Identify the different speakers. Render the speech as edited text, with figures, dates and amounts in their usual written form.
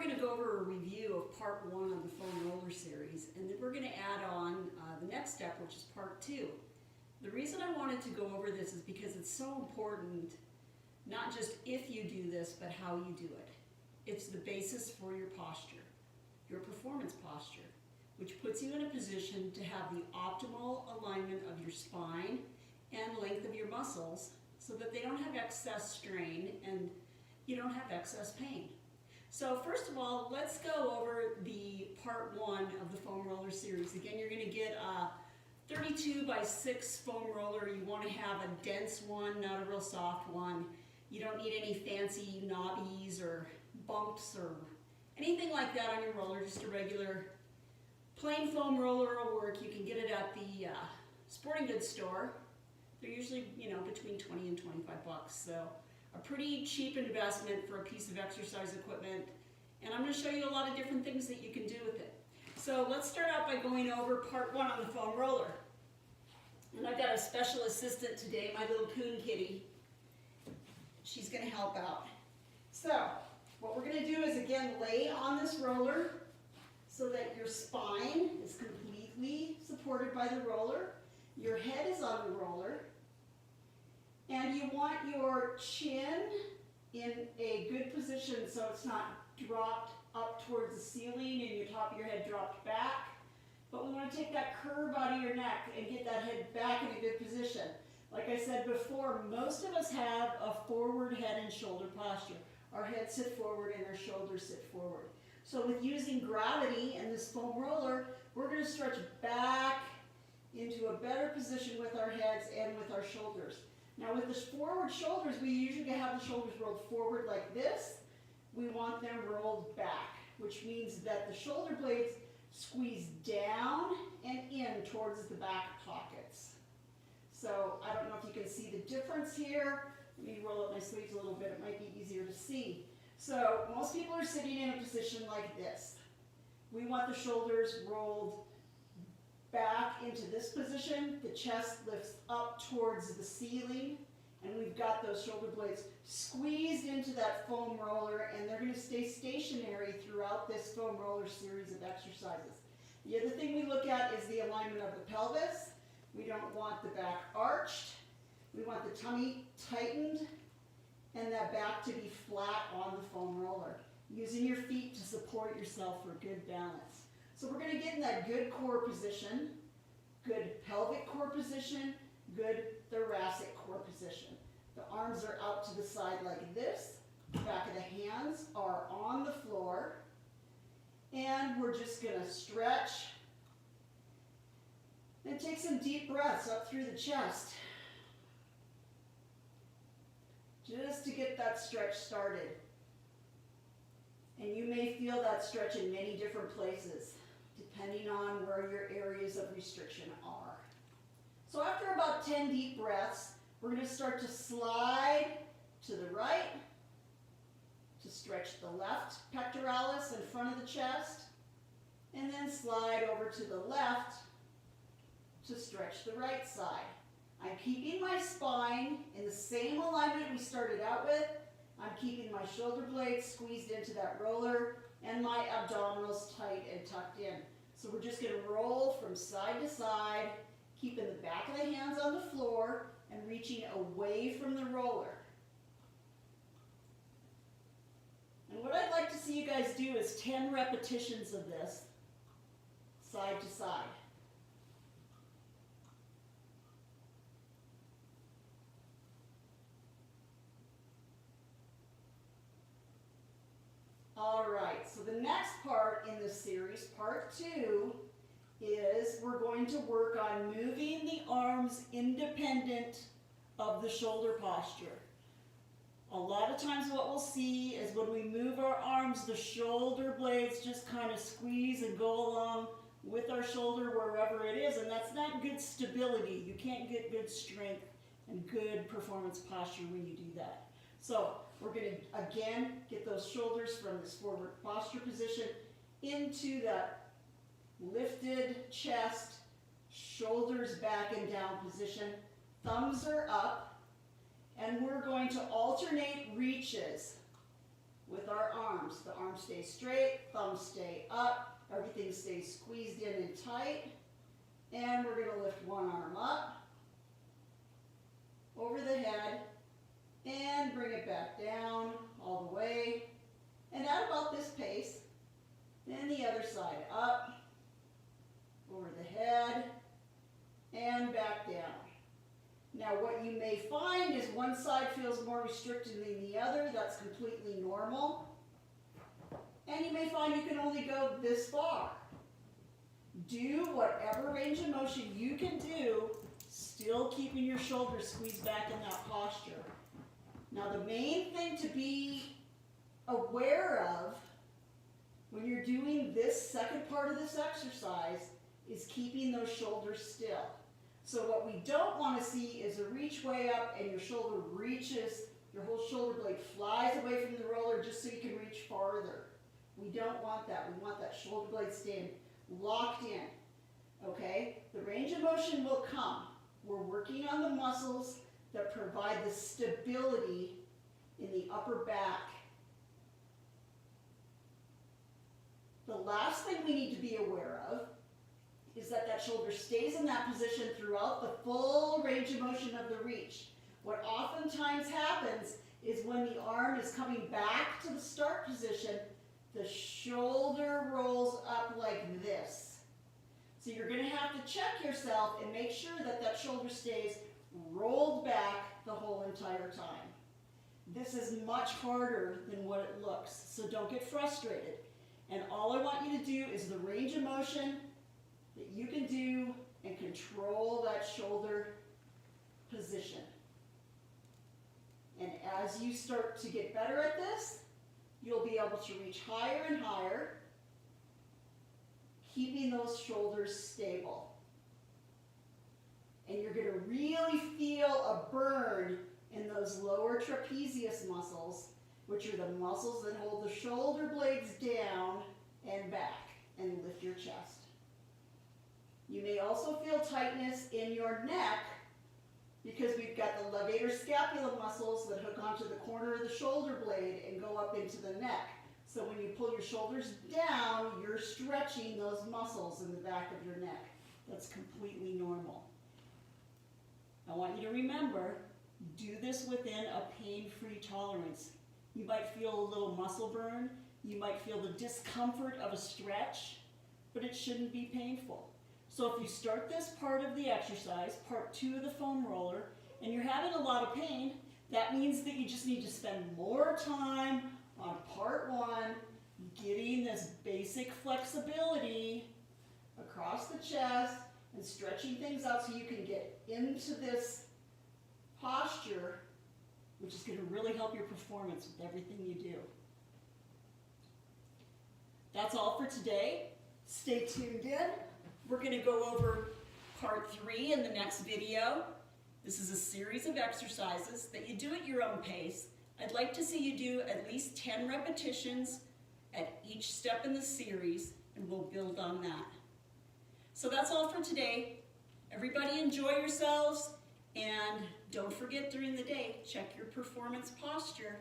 Speaker 1: going to go over a review of part 1 of the foam roller series, and then we're going to add on the next step, which is part 2. The reason I wanted to go over this is because it's so important, not just if you do this, but how you do it. It's the basis for your posture, your performance posture, which puts you in a position to have the optimal alignment of your spine and length of your muscles so that they don't have excess strain and you don't have excess pain. So first of all, let's go over the part 1 of the foam roller series. Again, you're going to get a 32 by 6 foam roller. You want to have a dense one, not a real soft one. You don't need any fancy knobbies or bumps or anything like that on your roller, just a regular plain foam roller will work. You can get it at the sporting goods store. They're usually, between 20 and 25 bucks. So a pretty cheap investment for a piece of exercise equipment. And I'm going to show you a lot of different things that you can do with it. So let's start out by going over part 1 on the foam roller. And I've got a special assistant today, my little coon kitty. She's going to help out. So what we're going to do is again lay on this roller so that your spine is completely supported by the roller. Your head is on the roller. And you want your chin in a good position so it's not dropped up towards the ceiling and your top of your head dropped back. But we want to take that curve out of your neck and get that head back in a good position. Like I said before, most of us have a forward head and shoulder posture. Our heads sit forward and our shoulders sit forward. So with using gravity and this foam roller, we're going to stretch back into a better position with our heads and with our shoulders. Now with the forward shoulders, we usually have the shoulders rolled forward like this. We want them rolled back, which means that the shoulder blades squeeze down and in towards the back pockets. So I don't know if you can see the difference here. Let me roll up my sleeves a little bit, it might be easier to see. So most people are sitting in a position like this. We want the shoulders rolled back into this position, the chest lifts up towards the ceiling, and we've got those shoulder blades squeezed into that foam roller, and they're going to stay stationary throughout this foam roller series of exercises. The other thing we look at is the alignment of the pelvis. We don't want the back arched. We want the tummy tightened and that back to be flat on the foam roller. Using your feet to support yourself for good balance. So we're going to get in that good core position, good pelvic core position, good thoracic core position. The arms are out to the side like this. The back of the hands are on the floor. And we're just going to stretch and take some deep breaths up through the chest. Just to get that stretch started. And you may feel that stretch in many different places, depending on where your areas of restriction are. So after about 10 deep breaths, we're going to start to slide to the right, to stretch the left pectoralis in front of the chest, and then slide over to the left to stretch the right side. I'm keeping my spine in the same alignment we started out with. I'm keeping my shoulder blades squeezed into that roller and my abdominals tight and tucked in. So we're just going to roll from side to side, keeping the back of the hands on the floor and reaching away from the roller. And what I'd like to see you guys do is 10 repetitions of this, side to side. All right, so the next part in this series, part 2, is we're going to work on moving the arms independent of the shoulder posture. A lot of times what we'll see is when we move our arms, the shoulder blades just kind of squeeze and go along with our shoulder wherever it is, and that's not good stability. You can't get good strength and good performance posture when you do that. So we're going to, again, get those shoulders from this forward posture position into that lifted chest, shoulders back and down position. Thumbs are up, and we're going to alternate reaches. with our arms. The arms stay straight, thumbs stay up, everything stays squeezed in and tight. And we're going to lift one arm up, over the head, and bring it back down all the way. And at about this pace, then the other side up, over the head, and back down. Now what you may find is one side feels more restricted than the other. That's completely normal. And you may find you can only go this far. Do whatever range of motion you can do, still keeping your shoulders squeezed back in that posture. Now the main thing to be aware of when you're doing this second part of this exercise is keeping those shoulders still. So what we don't want to see is a reach way up and your shoulder reaches, your whole shoulder blade flies away from the roller just so you can reach farther. We don't want that. We want that shoulder blade staying locked in. Okay? The range of motion will come. We're working on the muscles that provide the stability in the upper back. The last thing we need to be aware of is that that shoulder stays in that position throughout the full range of motion of the reach. What oftentimes happens is when the arm is coming back to the start position, the shoulder rolls up like this. So you're going to have to check yourself and make sure that that shoulder stays rolled back the whole entire time. This is much harder than what it looks, so don't get frustrated. And all I want you to do is the range of motion that you can do and control that shoulder position. And as you start to get better at this, you'll be able to reach higher and higher, keeping those shoulders stable. And you're going to really feel a burn in those lower trapezius muscles, which are the muscles that hold the shoulder blades down and back and lift your chest. You may also feel tightness in your neck because we've got the levator scapula muscles that hook onto the corner of the shoulder blade and go up into the neck. So when you pull your shoulders down, you're stretching those muscles in the back of your neck. That's completely normal. I want you to remember, do this within a pain-free tolerance. You might feel a little muscle burn. You might feel the discomfort of a stretch, but it shouldn't be painful. So if you start this part of the exercise, part 2 of the foam roller, and you're having a lot of pain, that means that you just need to spend more time on part 1, getting this basic flexibility across the chest and stretching things out so you can get into this posture, which is going to really help your performance with everything you do. That's all for today. Stay tuned in. We're going to go over part 3 in the next video. This is a series of exercises that you do at your own pace. I'd like to see you do at least 10 repetitions at each step in the series, and we'll build on that. So that's all for today. Everybody enjoy yourselves, and don't forget during the day, check your performance posture.